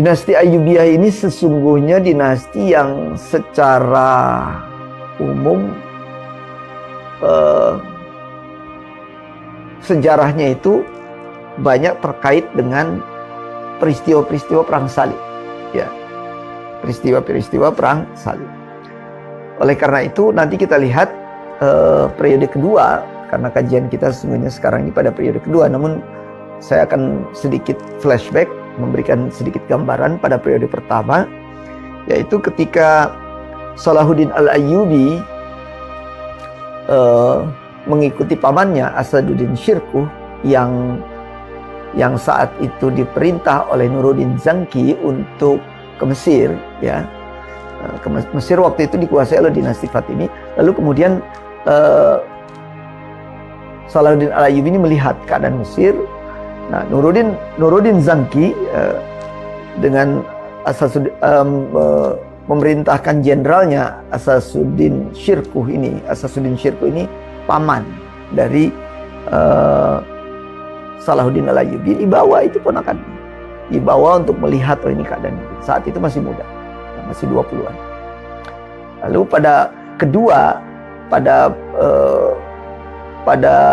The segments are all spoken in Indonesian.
Dinasti Ayyubiyah ini sesungguhnya dinasti yang secara umum sejarahnya itu banyak terkait dengan peristiwa-peristiwa perang salib, ya, peristiwa-peristiwa perang salib. Oleh karena itu nanti kita lihat periode kedua, karena kajian kita sesungguhnya sekarang ini pada periode kedua, namun saya akan sedikit flashback, memberikan sedikit gambaran pada periode pertama, yaitu ketika Salahuddin Al-Ayyubi mengikuti pamannya Asaduddin Syirkuh yang saat itu diperintah oleh Nuruddin Zangki untuk ke Mesir, ya. Ke Mesir waktu itu dikuasai oleh dinasti Fatimi. Lalu kemudian Salahuddin Al-Ayyubi ini melihat keadaan Mesir. Nah, Nuruddin Zangki dengan memerintahkan jenderalnya Asaduddin Syirkuh ini paman dari Salahuddin Al-Ayyubi, dibawa itu ponakan, dibawa untuk melihat ini keadaan. Saat itu masih muda, masih 20-an. Lalu pada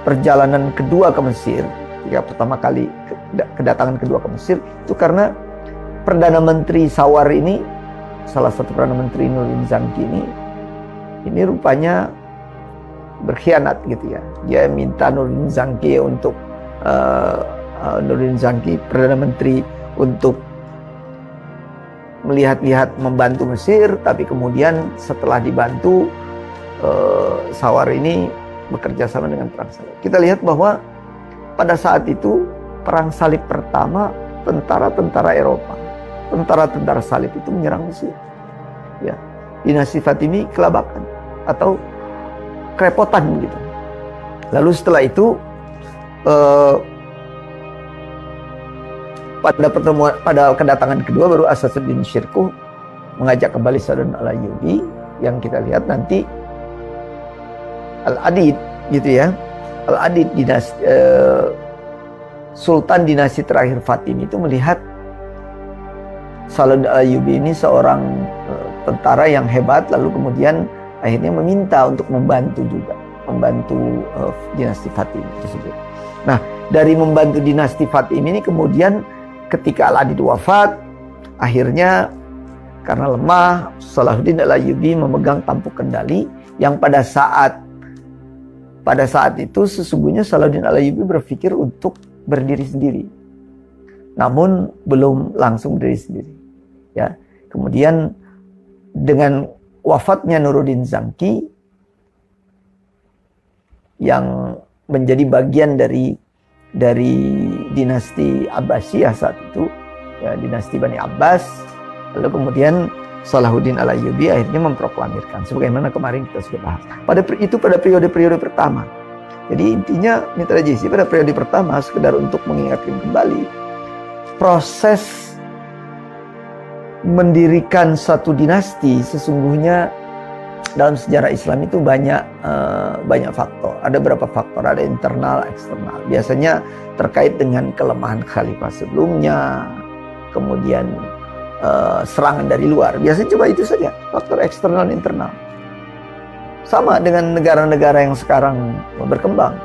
perjalanan kedua ke Mesir, ketika pertama kali kedatangan kedua ke Mesir, itu karena Perdana Menteri Sawar ini, salah satu Perdana Menteri Nuruddin Zangki ini rupanya berkhianat gitu ya. Dia minta Nuruddin Zangki untuk Perdana Menteri untuk melihat-lihat membantu Mesir, tapi kemudian setelah dibantu Sawar ini bekerja sama dengan perang salib. Kita lihat bahwa pada saat itu perang salib pertama, tentara-tentara Eropa, tentara-tentara salib itu menyerang Mesir. Ya, dinasti Fatimi kelabakan atau kerepotan gitu. Lalu setelah itu pada kedatangan kedua baru Asaduddin Syirkuh mengajak kembali Salahuddin Al-Ayyubi, yang kita lihat nanti Al-Adid gitu ya. Al-Adid Sultan dinasti terakhir Fatimi itu melihat Salahuddin Al-Ayyubi ini seorang tentara yang hebat, lalu kemudian akhirnya meminta untuk membantu dinasti Fatimi tersebut. Nah, dari membantu dinasti Fatimi ini kemudian ketika Al-Adid wafat, akhirnya karena lemah, Salahuddin Al-Ayyubi memegang tampuk kendali yang pada saat itu sesungguhnya Salahuddin Al-Ayyubi berpikir untuk berdiri sendiri. Namun belum langsung berdiri sendiri. Ya. Kemudian dengan wafatnya Nuruddin Zangki yang menjadi bagian dari dinasti Abbasiyah saat itu, ya, dinasti Bani Abbas, lalu kemudian Salahuddin Al-Ayyubi akhirnya memproklamirkan sebagaimana kemarin kita sudah bahas. Pada periode-periode pertama. Jadi intinya Mitra JC pada periode pertama sekedar untuk mengingatkan kembali proses mendirikan satu dinasti. Sesungguhnya dalam sejarah Islam itu banyak faktor. Ada beberapa faktor, ada internal, eksternal. Biasanya terkait dengan kelemahan khalifah sebelumnya, kemudian serangan dari luar. Biasanya coba itu saja, faktor eksternal dan internal. Sama dengan negara-negara yang sekarang berkembang.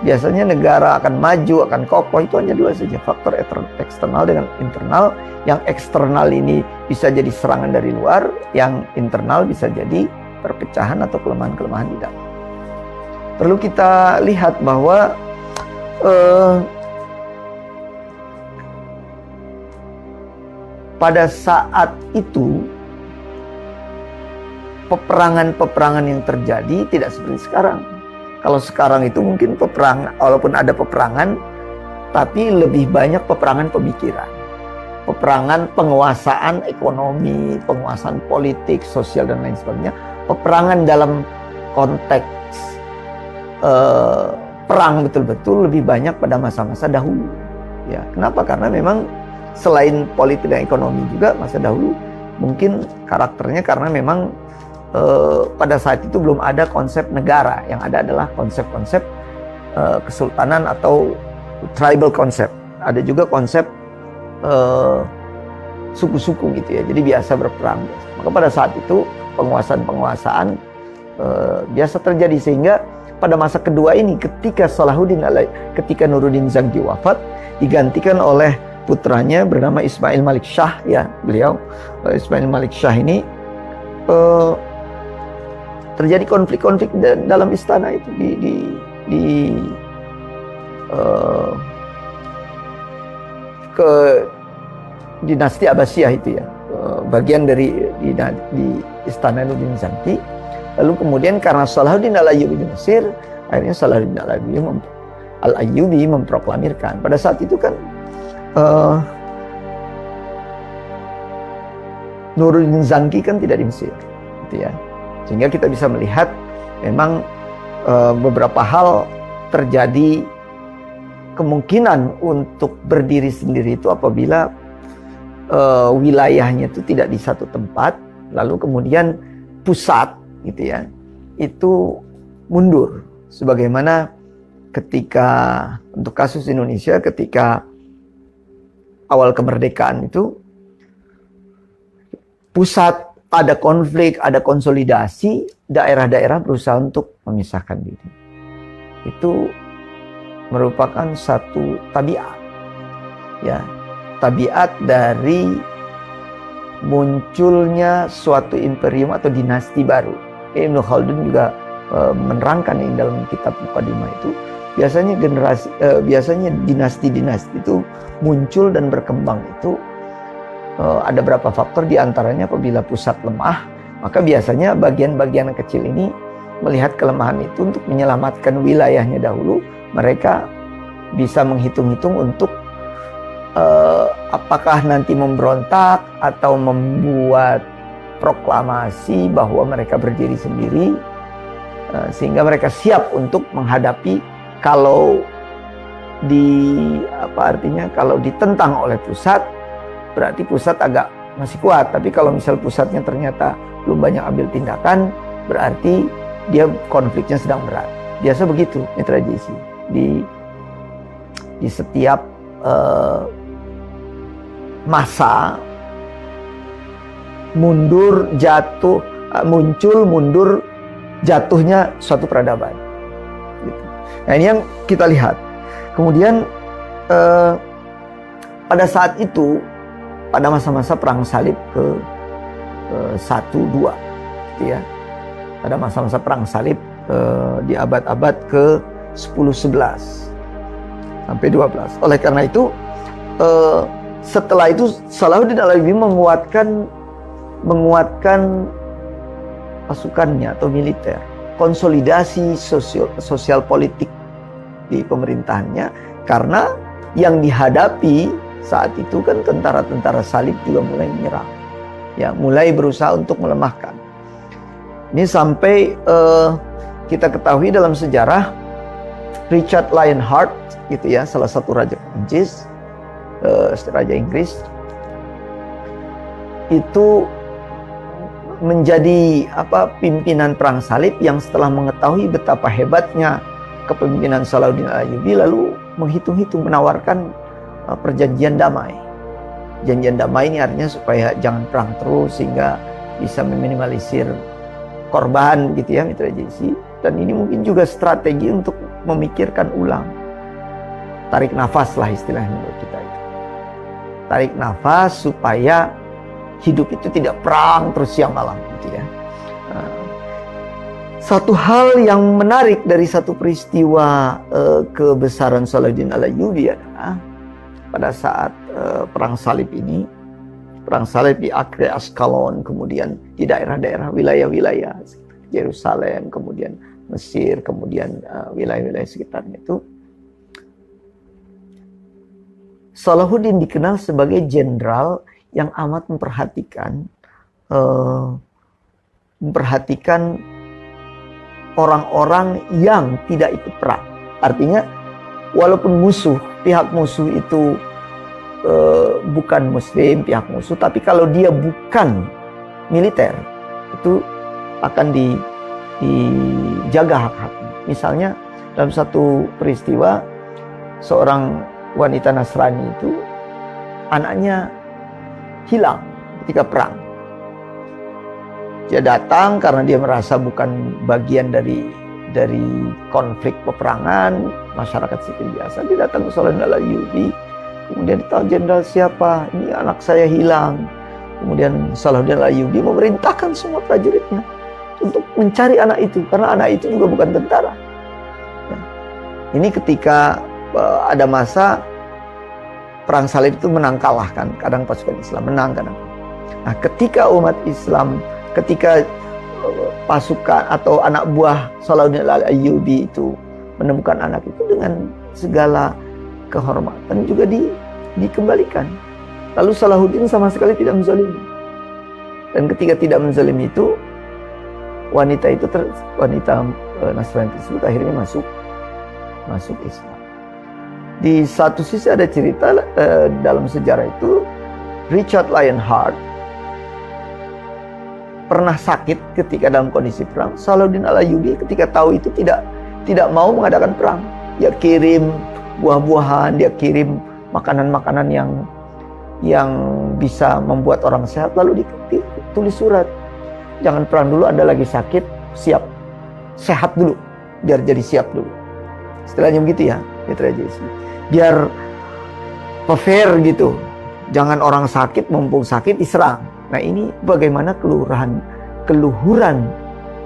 Biasanya negara akan maju, akan kokoh, itu hanya dua saja, faktor eksternal dengan internal. Yang eksternal ini bisa jadi serangan dari luar, yang internal bisa jadi perpecahan atau kelemahan-kelemahan di dalam. Perlu kita lihat bahwa pada saat itu peperangan-peperangan yang terjadi tidak seperti sekarang. Kalau sekarang itu mungkin peperangan, walaupun ada peperangan, tapi lebih banyak peperangan pemikiran. Peperangan penguasaan ekonomi, penguasaan politik, sosial, dan lain sebagainya. Peperangan dalam konteks perang betul-betul lebih banyak pada masa-masa dahulu. Ya, kenapa? Karena memang selain politik dan ekonomi juga masa dahulu mungkin karakternya karena memang pada saat itu belum ada konsep negara, yang ada adalah konsep-konsep kesultanan atau tribal konsep. Ada juga konsep suku-suku gitu ya. Jadi biasa berperang. Maka pada saat itu penguasaan biasa terjadi, sehingga pada masa kedua ini ketika ketika Nuruddin Zangki wafat, digantikan oleh putranya bernama Ismail Malik Shah ya. Beliau Ismail Malik Shah ini terjadi konflik-konflik dalam istana itu di ke dinasti Abbasiyah itu ya, bagian dari di istana Nuruddin Zangki. Lalu kemudian karena Salahuddin Al-Ayyubi di Mesir, akhirnya Salahuddin Al-Ayyubi memproklamirkan. Pada saat itu kan Nuruddin Zangki kan tidak di Mesir gitu ya. Sehingga kita bisa melihat memang beberapa hal terjadi, kemungkinan untuk berdiri sendiri itu apabila wilayahnya itu tidak di satu tempat, lalu kemudian pusat gitu ya, itu mundur. Sebagaimana ketika untuk kasus Indonesia, ketika awal kemerdekaan itu pusat ada konflik, ada konsolidasi, daerah-daerah berusaha untuk memisahkan diri. Itu merupakan satu tabiat ya, tabiat dari munculnya suatu imperium atau dinasti baru. Ibnu Khaldun juga menerangkan ini dalam kitab Muqaddimah itu, biasanya dinasti-dinasti itu muncul dan berkembang itu ada beberapa faktor, diantaranya apabila pusat lemah, maka biasanya bagian-bagian kecil ini melihat kelemahan itu, untuk menyelamatkan wilayahnya dahulu, mereka bisa menghitung-hitung untuk apakah nanti memberontak atau membuat proklamasi bahwa mereka berdiri sendiri, sehingga mereka siap untuk menghadapi kalau kalau ditentang oleh pusat, berarti pusat agak masih kuat. Tapi kalau misal pusatnya ternyata belum banyak ambil tindakan, berarti dia konfliknya sedang berat. Biasa begitu, Mitra JC. Di setiap masa muncul, mundur, jatuhnya suatu peradaban. Gitu. Nah, ini yang kita lihat. Kemudian pada saat itu, pada masa-masa perang salib ke 1-2 gitu ya. Pada masa-masa perang salib di abad-abad ke 10-11 sampai 12. Oleh karena itu setelah itu Salahuddin Al-Ayyubi menguatkan pasukannya atau militer, konsolidasi sosial politik di pemerintahannya, karena yang dihadapi saat itu kan tentara-tentara salib juga mulai menyerang, ya, mulai berusaha untuk melemahkan. Ini sampai kita ketahui dalam sejarah, Richard Lionheart gitu ya, salah satu raja Prancis, raja Inggris, itu menjadi pimpinan perang salib, yang setelah mengetahui betapa hebatnya kepemimpinan Salahuddin Al-Ayyubi, lalu menghitung-hitung menawarkan perjanjian damai. Perjanjian damai ini artinya supaya jangan perang terus, sehingga bisa meminimalisir korban gitu ya, Mitra JC. Dan ini mungkin juga strategi untuk memikirkan ulang, tarik nafas lah istilahnya menurut kita itu. Tarik nafas supaya hidup itu tidak perang terus siang malam gitu ya. Satu hal yang menarik dari satu peristiwa kebesaran Salahuddin Al-Ayyubi adalah pada saat perang salib ini, perang salib di Acre, Askalon, kemudian di daerah-daerah wilayah-wilayah Yerusalem, kemudian Mesir, kemudian wilayah-wilayah sekitarnya itu, Salahuddin dikenal sebagai jenderal yang amat memperhatikan orang-orang yang tidak ikut perang. Artinya walaupun pihak musuh itu bukan muslim, pihak musuh, tapi kalau dia bukan militer, itu akan dijaga hak-haknya. Misalnya dalam satu peristiwa, seorang wanita Nasrani itu anaknya hilang ketika perang. Dia datang karena dia merasa bukan bagian dari konflik peperangan, masyarakat sipil biasa. Dia datang ke Salahuddin Al-Ayyubi, kemudian ditahu, jenderal siapa? Ini anak saya hilang. Kemudian Salahuddin Al-Ayyubi memerintahkan semua prajuritnya untuk mencari anak itu, karena anak itu juga bukan tentara. Ya. Ini ketika ada masa perang salib itu menang kalah kan, kadang pasukan Islam menang kadang. Nah, ketika umat Islam, ketika pasukan atau anak buah Salahuddin Al-Ayyubi itu menemukan anak itu, dengan segala kehormatan juga dikembalikan. Lalu Salahuddin sama sekali tidak menzalimi. Dan ketika tidak menzalimi itu, wanita Nasrani tersebut akhirnya masuk Islam. Di satu sisi ada cerita dalam sejarah itu, Richard Lionheart pernah sakit ketika dalam kondisi perang. Salahuddin Al-Ayyubi ketika tahu itu tidak mau mengadakan perang. Dia kirim buah-buahan, dia kirim makanan-makanan yang bisa membuat orang sehat, lalu ditulis surat, jangan perang dulu, Anda lagi sakit, siap, sehat dulu, biar jadi siap dulu. Istilahnya begitu ya, biar fair gitu. Jangan orang sakit, mumpung sakit diserang. Nah, ini bagaimana keluhuran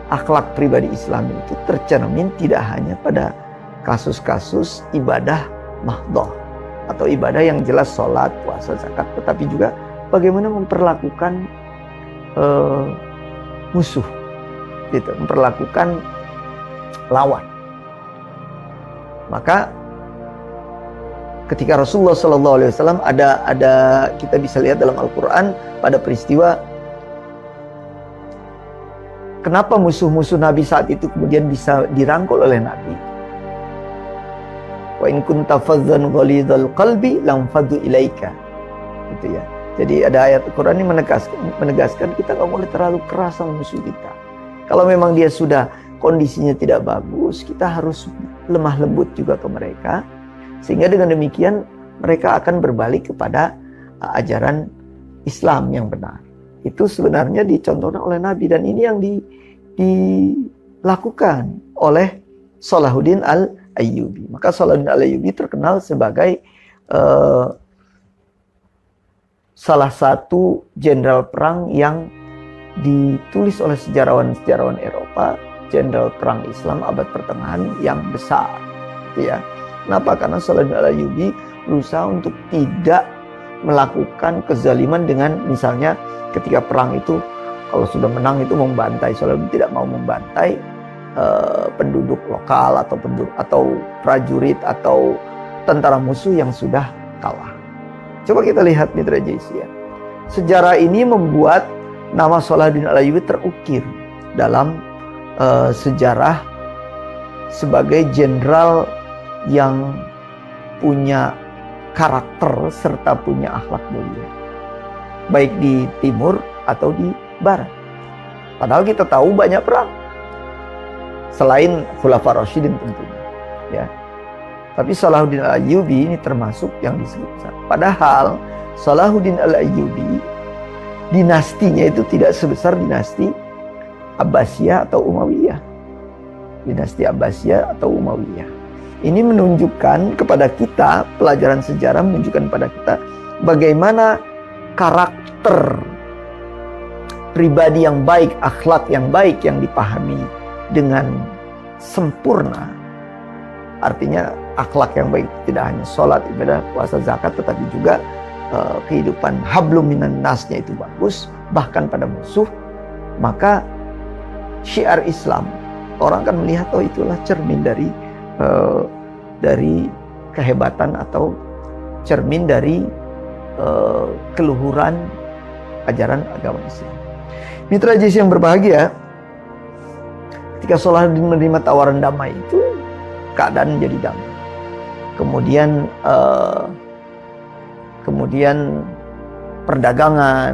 akhlak pribadi Islam itu tercermin tidak hanya pada kasus-kasus ibadah mahdhah atau ibadah yang jelas sholat, puasa, zakat, tetapi juga bagaimana memperlakukan musuh, gitu, memperlakukan lawan. Maka ketika Rasulullah SAW ada kita bisa lihat dalam Al-Quran pada peristiwa kenapa musuh-musuh Nabi saat itu kemudian bisa dirangkul oleh Nabi. Wa in kunta fazzan ghalidhal qalbi lam faddu ilaika. Gitu ya. Jadi ada ayat Al-Quran ini menegaskan kita nggak boleh terlalu keras sama musuh kita. Kalau memang dia sudah kondisinya tidak bagus, kita harus lemah lembut juga ke mereka. Sehingga dengan demikian mereka akan berbalik kepada ajaran Islam yang benar. Itu sebenarnya dicontohkan oleh Nabi, dan ini yang dilakukan oleh Salahuddin Al-Ayyubi. Maka Salahuddin Al-Ayyubi terkenal sebagai salah satu jenderal perang yang ditulis oleh sejarawan-sejarawan Eropa, jenderal perang Islam abad pertengahan yang besar, gitu ya. Kenapa? Karena Salahuddin Al-Ayyubi berusaha untuk tidak melakukan kezaliman dengan misalnya ketika perang itu kalau sudah menang itu membantai. Salahuddin tidak mau membantai penduduk lokal atau prajurit atau tentara musuh yang sudah kalah. Coba kita lihat mitra JC ya. Sejarah ini membuat nama Salahuddin Al-Ayyubi terukir dalam sejarah sebagai jenderal yang punya karakter serta punya akhlak mulia, baik di timur atau di barat. Padahal kita tahu banyak perang selain Khulafaur Rasyidin tentunya, ya. Tapi Salahuddin Al-Ayyubi ini termasuk yang disebut. Padahal Salahuddin Al-Ayyubi dinastinya itu tidak sebesar dinasti Abbasiyah atau Umayyah. Dinasti Abbasiyah atau Umayyah. Ini menunjukkan kepada kita, pelajaran sejarah menunjukkan kepada kita bagaimana karakter pribadi yang baik, akhlak yang baik yang dipahami dengan sempurna. Artinya akhlak yang baik tidak hanya sholat, ibadah, puasa, zakat, tetapi juga kehidupan hablum minan nasnya itu bagus, bahkan pada musuh. Maka syiar Islam, orang akan melihat, oh itulah cermin dari kehebatan atau cermin dari keluhuran ajaran agama Islam. Mitra JC yang berbahagia, ketika Salahuddin menerima tawaran damai itu, keadaan menjadi damai. Kemudian perdagangan,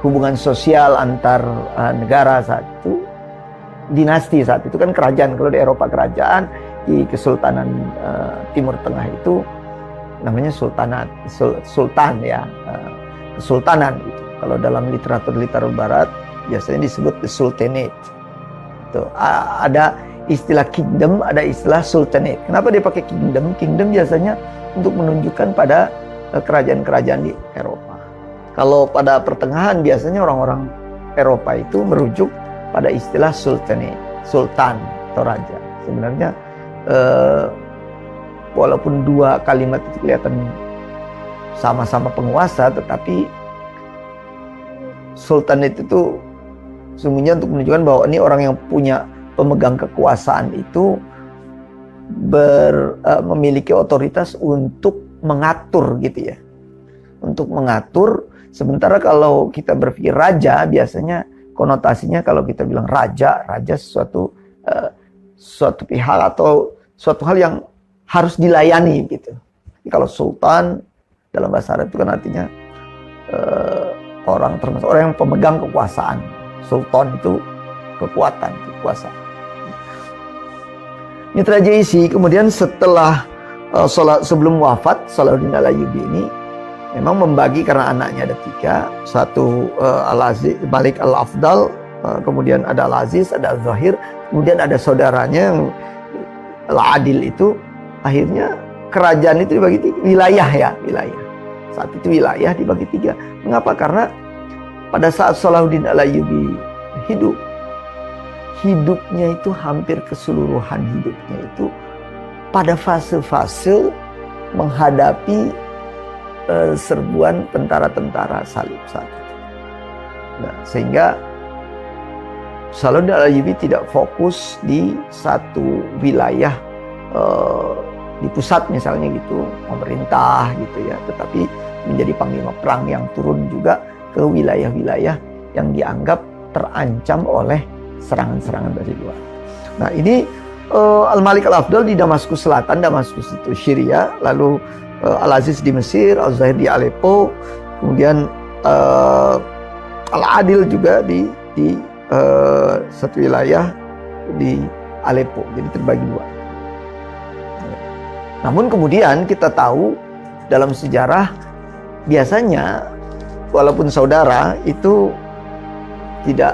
hubungan sosial antar negara saat itu, dinasti saat itu kan kerajaan. Kalau di Eropa kerajaan, di Kesultanan Timur Tengah itu namanya sultan ya, kesultanan itu. Kalau dalam literatur barat biasanya disebut the sultanate. Tuh, ada istilah kingdom, ada istilah sultanate. Kenapa dia pakai kingdom? Kingdom biasanya untuk menunjukkan pada kerajaan-kerajaan di Eropa. Kalau pada pertengahan biasanya orang-orang Eropa itu merujuk pada istilah sultanate, sultan atau raja. Sebenarnya walaupun dua kalimat itu kelihatan sama-sama penguasa, tetapi sultanate itu sesungguhnya untuk menunjukkan bahwa ini orang yang punya pemegang kekuasaan itu memiliki otoritas untuk mengatur gitu ya, untuk mengatur. Sementara kalau kita berpikir raja, biasanya konotasinya kalau kita bilang raja suatu pihak atau suatu hal yang harus dilayani gitu. Kalau sultan dalam bahasa Arab itu kan artinya orang, termasuk orang yang pemegang kekuasaan. Sultan itu kekuatan, kekuasaan. Mitra JIC kemudian setelah sebelum wafat Salahuddin Al-Ayyubi ini memang membagi karena anaknya ada 3. Satu Al-Aziz, Malik Al-Afdal, kemudian ada Al-Aziz, ada Al-Zahir, kemudian ada saudaranya yang Al-Adil itu. Akhirnya kerajaan itu dibagi 3, wilayah ya, wilayah. Saat itu wilayah dibagi 3. Mengapa? Karena pada saat Salahuddin Al-Ayyubi hidupnya itu hampir keseluruhan hidupnya itu pada fase-fase menghadapi serbuan tentara-tentara salib saat itu. Nah, sehingga Salahuddin Al-Ayyubi tidak fokus di satu wilayah di pusat misalnya gitu, pemerintah gitu ya, tetapi menjadi panglima perang yang turun juga ke wilayah-wilayah yang dianggap terancam oleh serangan-serangan dari luar. Nah ini Al-Malik Al-Afdal di Damaskus Selatan, Damaskus itu Syria, lalu Al-Aziz di Mesir, Al-Zahir di Aleppo, kemudian Al-Adil juga di satu wilayah di Aleppo, jadi terbagi 2. Namun kemudian kita tahu dalam sejarah biasanya walaupun saudara itu tidak,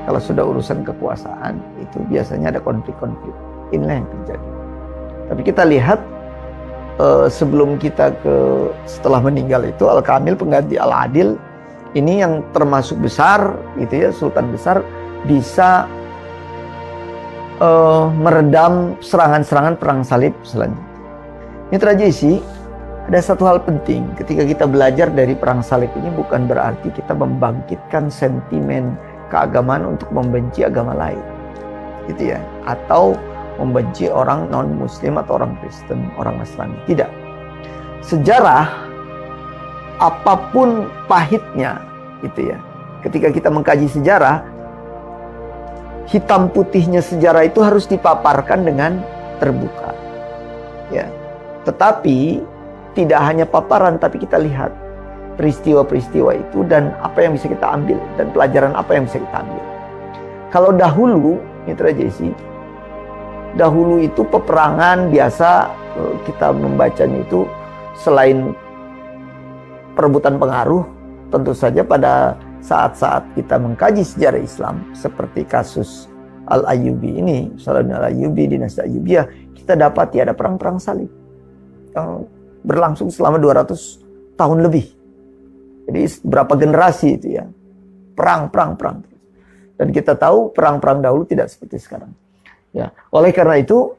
kalau sudah urusan kekuasaan itu biasanya ada konflik-konflik. Inilah yang terjadi. Tapi kita lihat sebelum kita setelah meninggal itu Al-Kamil pengganti Al-Adil ini yang termasuk besar gitu ya, sultan besar, bisa meredam serangan-serangan perang salib selanjutnya. Mitra JIC, ada satu hal penting ketika kita belajar dari perang salib ini, bukan berarti kita membangkitkan sentimen keagamaan untuk membenci agama lain gitu ya, atau membenci orang non-muslim atau orang Kristen, orang Nasrani. Tidak. Sejarah apapun pahitnya gitu ya, ketika kita mengkaji sejarah, hitam putihnya sejarah itu harus dipaparkan dengan terbuka ya. Tetapi tidak hanya paparan, tapi kita lihat peristiwa-peristiwa itu dan apa yang bisa kita ambil, dan pelajaran apa yang bisa kita ambil. Kalau dahulu, Mitra JIC, dahulu itu peperangan biasa, kita membacanya itu selain perebutan pengaruh, tentu saja pada saat-saat kita mengkaji sejarah Islam seperti kasus Al-Ayyubi ini, Salahuddin Al-Ayyubi, dinasti Ayyubiyah, kita dapat ya ada perang-perang salib yang berlangsung selama 200 tahun lebih. Jadi berapa generasi itu ya, perang. Dan kita tahu perang-perang dahulu tidak seperti sekarang. Ya, oleh karena itu,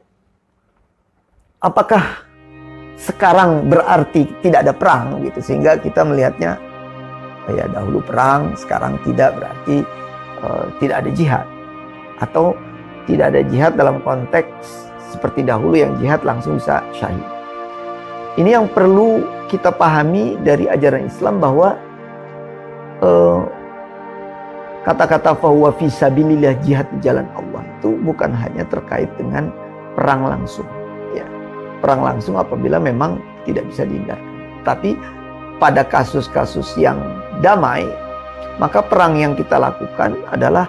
apakah sekarang berarti tidak ada perang gitu, sehingga kita melihatnya ya dahulu perang, sekarang tidak, berarti tidak ada jihad, atau tidak ada jihad dalam konteks seperti dahulu yang jihad langsung bisa syahid. Ini yang perlu kita pahami dari ajaran Islam, bahwa kata-kata fahuwa fisabilillah, jihad di jalan Allah, itu bukan hanya terkait dengan perang langsung ya. Perang langsung apabila memang tidak bisa dihindarkan. Tapi pada kasus-kasus yang damai, maka perang yang kita lakukan adalah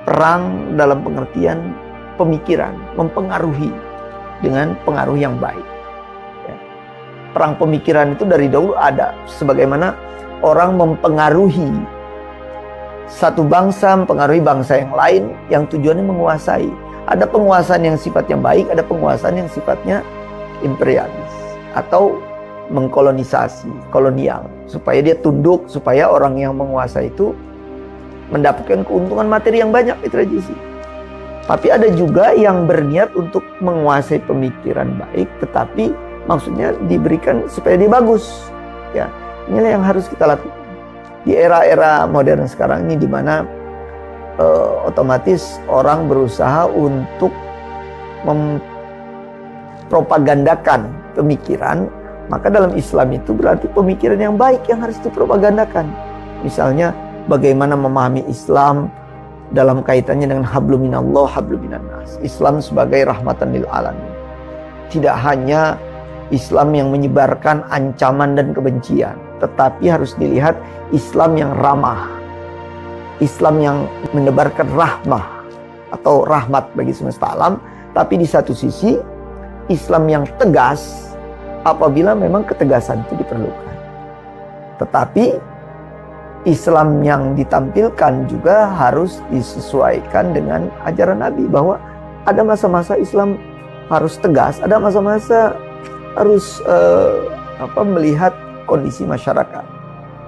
perang dalam pengertian pemikiran, mempengaruhi dengan pengaruh yang baik ya. perang pemikiran itu dari dahulu ada. Sebagaimana orang mempengaruhi satu bangsa, mempengaruhi bangsa yang lain yang tujuannya menguasai. Ada penguasaan yang sifatnya baik, ada penguasaan yang sifatnya imperialis atau mengkolonisasi, kolonial, supaya dia tunduk, supaya orang yang menguasai itu mendapatkan keuntungan materi yang banyak, itu aja sih. Tapi ada juga yang berniat untuk menguasai pemikiran baik, tetapi maksudnya diberikan supaya dia bagus. Ya, inilah yang harus kita lakukan di era-era modern sekarang ini, di mana otomatis orang berusaha untuk mempropagandakan pemikiran. Maka dalam Islam itu berarti pemikiran yang baik yang harus dipropagandakan. Misalnya bagaimana memahami Islam dalam kaitannya dengan hablum minallah, hablum minannas. Islam sebagai rahmatan lil alamin. Tidak hanya Islam yang menyebarkan ancaman dan kebencian, tetapi harus dilihat Islam yang ramah, Islam yang menebarkan rahmah atau rahmat bagi semesta alam. Tapi di satu sisi Islam yang tegas apabila memang ketegasan itu diperlukan. Tetapi Islam yang ditampilkan juga harus disesuaikan dengan ajaran Nabi, bahwa ada masa-masa Islam harus tegas, ada masa-masa harus melihat kondisi masyarakat.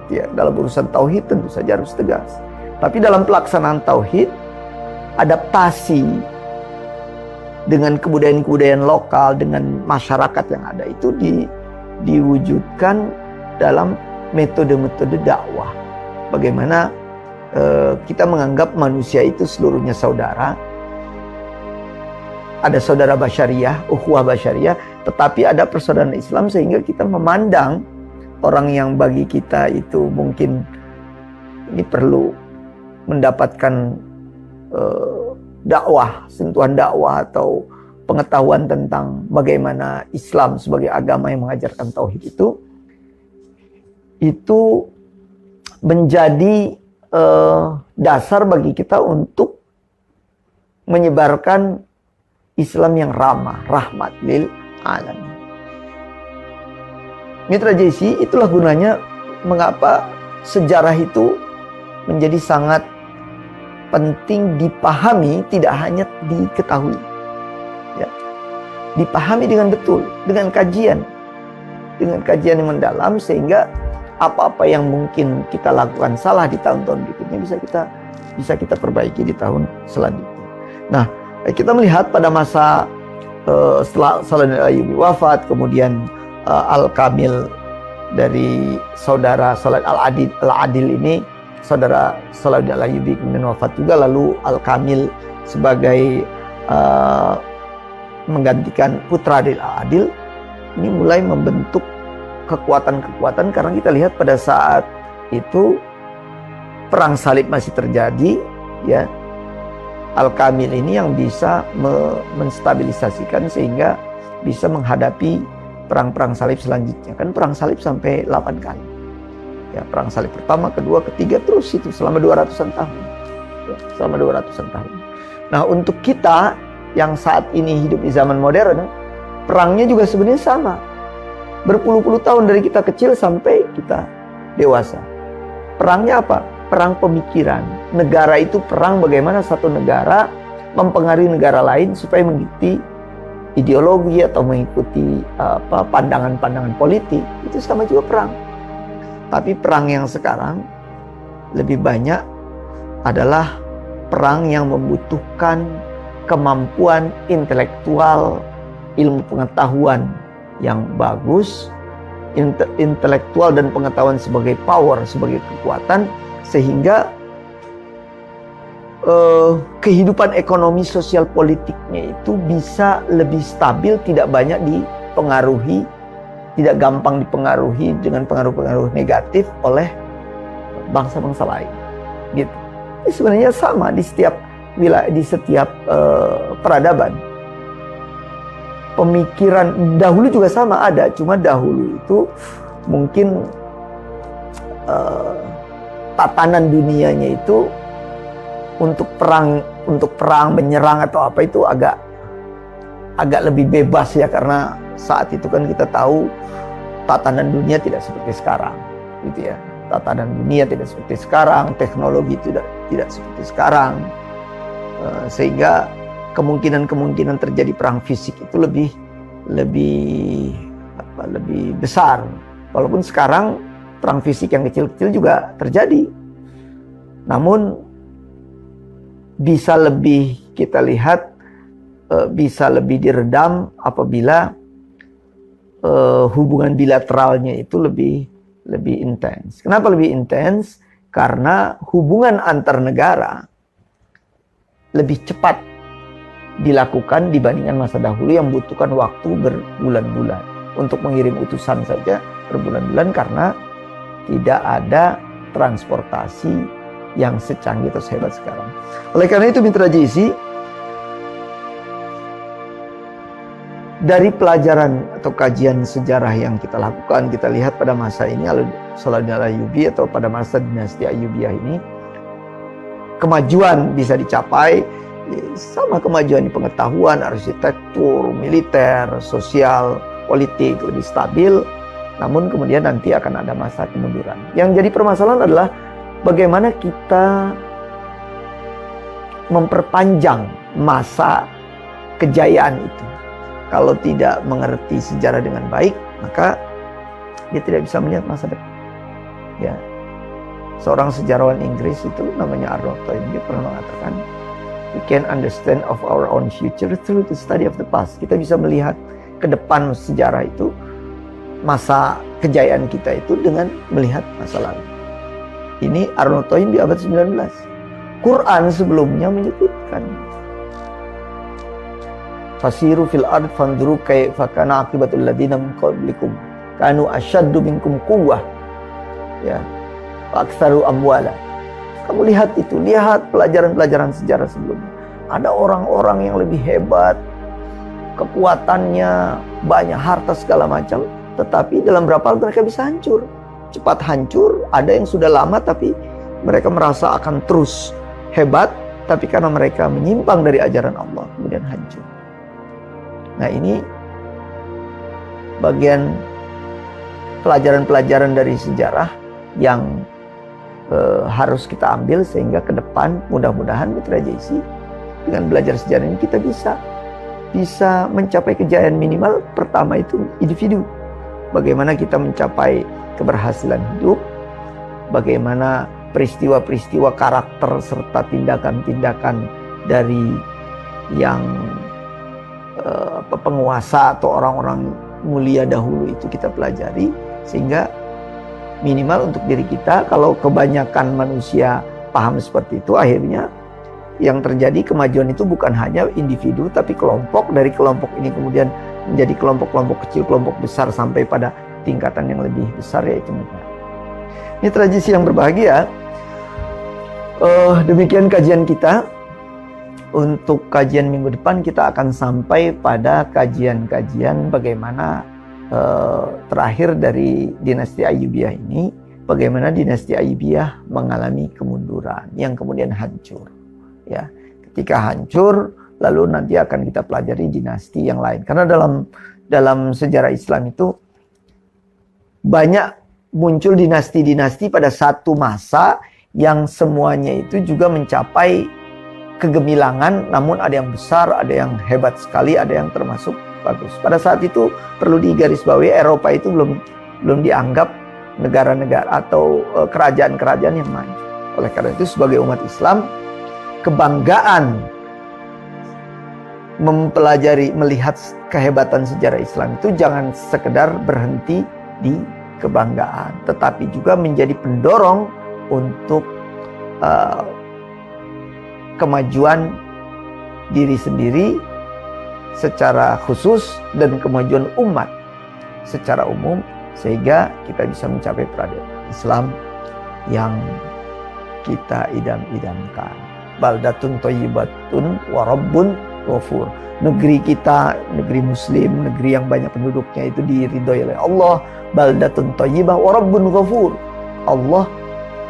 Ya, dalam urusan tauhid tentu saja harus tegas. Tapi dalam pelaksanaan tauhid, adaptasi dengan kebudayaan-kebudayaan lokal, dengan masyarakat yang ada itu diwujudkan dalam metode-metode dakwah. Bagaimana kita menganggap manusia itu seluruhnya saudara. Ada saudara basyariah, ukhuwah basyariah, tetapi ada persaudaraan Islam, sehingga kita memandang orang yang bagi kita itu mungkin ini perlu mendapatkan dakwah, sentuhan dakwah atau pengetahuan tentang bagaimana Islam sebagai agama yang mengajarkan tauhid itu menjadi dasar bagi kita untuk menyebarkan Islam yang ramah, rahmat lil alamin. Mitra JC, itulah gunanya mengapa sejarah itu menjadi sangat penting dipahami, tidak hanya diketahui. Ya. Dipahami dengan betul, dengan kajian yang mendalam, sehingga apa-apa yang mungkin kita lakukan salah di tahun-tahun berikutnya bisa kita perbaiki di tahun selanjutnya. Nah, kita melihat pada masa setelah Salahuddin Al-Ayyubi wafat, kemudian Al-Kamil dari saudara Salahuddin Al-Adil ini, saudara Salahuddin Al-Ayyubi kemudian wafat juga, lalu Al-Kamil sebagai menggantikan putra dari Al-Adil ini mulai membentuk kekuatan-kekuatan, karena kita lihat pada saat itu perang salib masih terjadi, ya. Al-Kamil ini yang bisa menstabilisasikan sehingga bisa menghadapi perang-perang salib selanjutnya. Kan perang salib sampai 8 kali. Ya, perang salib pertama, kedua, ketiga, terus itu selama 200-an tahun. Ya, selama 200-an tahun. Nah, untuk kita yang saat ini hidup di zaman modern, perangnya juga sebenarnya sama. Berpuluh-puluh tahun dari kita kecil sampai kita dewasa. Perangnya apa? Perang pemikiran. Negara itu perang bagaimana satu negara mempengaruhi negara lain supaya mengikuti ideologi atau mengikuti pandangan-pandangan politik. Itu sama juga perang. Tapi perang yang sekarang lebih banyak adalah perang yang membutuhkan kemampuan intelektual, ilmu pengetahuan yang bagus, intelektual dan pengetahuan sebagai power, sebagai kekuatan, sehingga kehidupan ekonomi sosial politiknya itu bisa lebih stabil, tidak banyak dipengaruhi, tidak gampang dipengaruhi dengan pengaruh-pengaruh negatif oleh bangsa-bangsa lain. Gitu. Ini sebenarnya sama di setiap wilayah, di setiap peradaban. Pemikiran dahulu juga sama ada, cuma dahulu itu mungkin tatanan dunianya itu untuk perang menyerang atau apa itu agak lebih bebas ya, karena saat itu kan kita tahu tatanan dunia tidak seperti sekarang, gitu ya. Tatanan dunia tidak seperti sekarang, teknologi tidak seperti sekarang, sehingga kemungkinan terjadi perang fisik itu lebih besar. Walaupun sekarang perang fisik yang kecil-kecil juga terjadi, namun bisa lebih kita lihat bisa lebih diredam apabila hubungan bilateralnya itu lebih intens. Kenapa lebih intens? Karena hubungan antar negara lebih cepat dilakukan dibandingkan masa dahulu yang membutuhkan waktu berbulan-bulan. Untuk mengirim utusan saja berbulan-bulan karena tidak ada transportasi yang secanggih atau sehebat sekarang. Oleh karena itu Mitra JC, dari pelajaran atau kajian sejarah yang kita lakukan, kita lihat pada masa ini Salahuddin Ayyubi atau pada masa dinasti Ayyubiyah ini, kemajuan bisa dicapai sama kemajuan di pengetahuan, arsitektur, militer, sosial, politik lebih stabil. Namun kemudian nanti akan ada masa kemunduran. Yang jadi permasalahan adalah bagaimana kita memperpanjang masa kejayaan itu. Kalau tidak mengerti sejarah dengan baik, maka dia tidak bisa melihat masa depan. Ya, seorang sejarawan Inggris itu namanya Arnold Toynbee, dia pernah mengatakan, "We can understand of our own future through the study of the past." Kita bisa melihat ke depan sejarah itu, masa kejayaan kita itu dengan melihat masa lalu. Ini Arnold Toynbee abad 19. Quran sebelumnya menyebutkan, "Fasiru fil ard fanzuru kaifa kana aqibatul ladzina min qablikum kanu asyaddu minkum quwwah ya wa aktsaru amwala." Kamu lihat itu, lihat pelajaran-pelajaran sejarah sebelumnya. Ada orang-orang yang lebih hebat, kekuatannya banyak, harta segala macam, tetapi dalam berapa hal mereka bisa hancur. Cepat hancur. Ada yang sudah lama tapi mereka merasa akan terus hebat, tapi karena mereka menyimpang dari ajaran Allah kemudian hancur. Nah, ini bagian pelajaran-pelajaran dari sejarah yang harus kita ambil sehingga ke depan mudah-mudahan Mitra JC dengan belajar sejarah ini kita bisa mencapai kejayaan minimal. Pertama itu individu. Bagaimana kita mencapai keberhasilan hidup, bagaimana peristiwa-peristiwa karakter serta tindakan-tindakan dari yang penguasa atau orang-orang mulia dahulu itu kita pelajari, sehingga minimal untuk diri kita. Kalau kebanyakan manusia paham seperti itu, akhirnya yang terjadi kemajuan itu bukan hanya individu tapi kelompok. Dari kelompok ini kemudian menjadi kelompok-kelompok kecil, kelompok besar, sampai pada tingkatan yang lebih besar, yaitu negara. Mitra JC yang berbahagia, demikian kajian kita. Untuk kajian minggu depan kita akan sampai pada kajian-kajian bagaimana terakhir dari dinasti Ayyubiyah ini, bagaimana dinasti Ayyubiyah mengalami kemunduran yang kemudian hancur. Ya, ketika hancur, lalu nanti akan kita pelajari dinasti yang lain. Karena dalam sejarah Islam itu banyak muncul dinasti-dinasti pada satu masa yang semuanya itu juga mencapai kegemilangan, namun ada yang besar, ada yang hebat sekali, ada yang termasuk bagus. Pada saat itu perlu digarisbawahi, Eropa itu belum dianggap negara-negara atau kerajaan-kerajaan yang maju. Oleh karena itu sebagai umat Islam, kebanggaan mempelajari, melihat kehebatan sejarah Islam itu jangan sekedar berhenti di kebanggaan, tetapi juga menjadi pendorong untuk kemajuan diri sendiri secara khusus dan kemajuan umat secara umum, sehingga kita bisa mencapai peradaban Islam yang kita idam-idamkan. Baldatun thayyibatun wa rabbun ghafur. Negeri kita, negeri muslim, negeri yang banyak penduduknya itu diridhoi oleh Allah. Baldatun thayyibah wa rabbun ghafur. Allah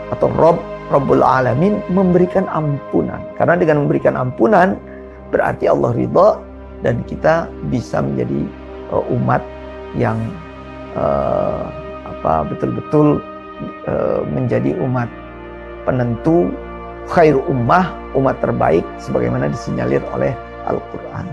atau Rabbul Alamin memberikan ampunan. Karena dengan memberikan ampunan berarti Allah ridha dan kita bisa menjadi umat yang betul-betul menjadi umat penentu, khairu ummah, umat terbaik sebagaimana disinyalir oleh Al-Quran.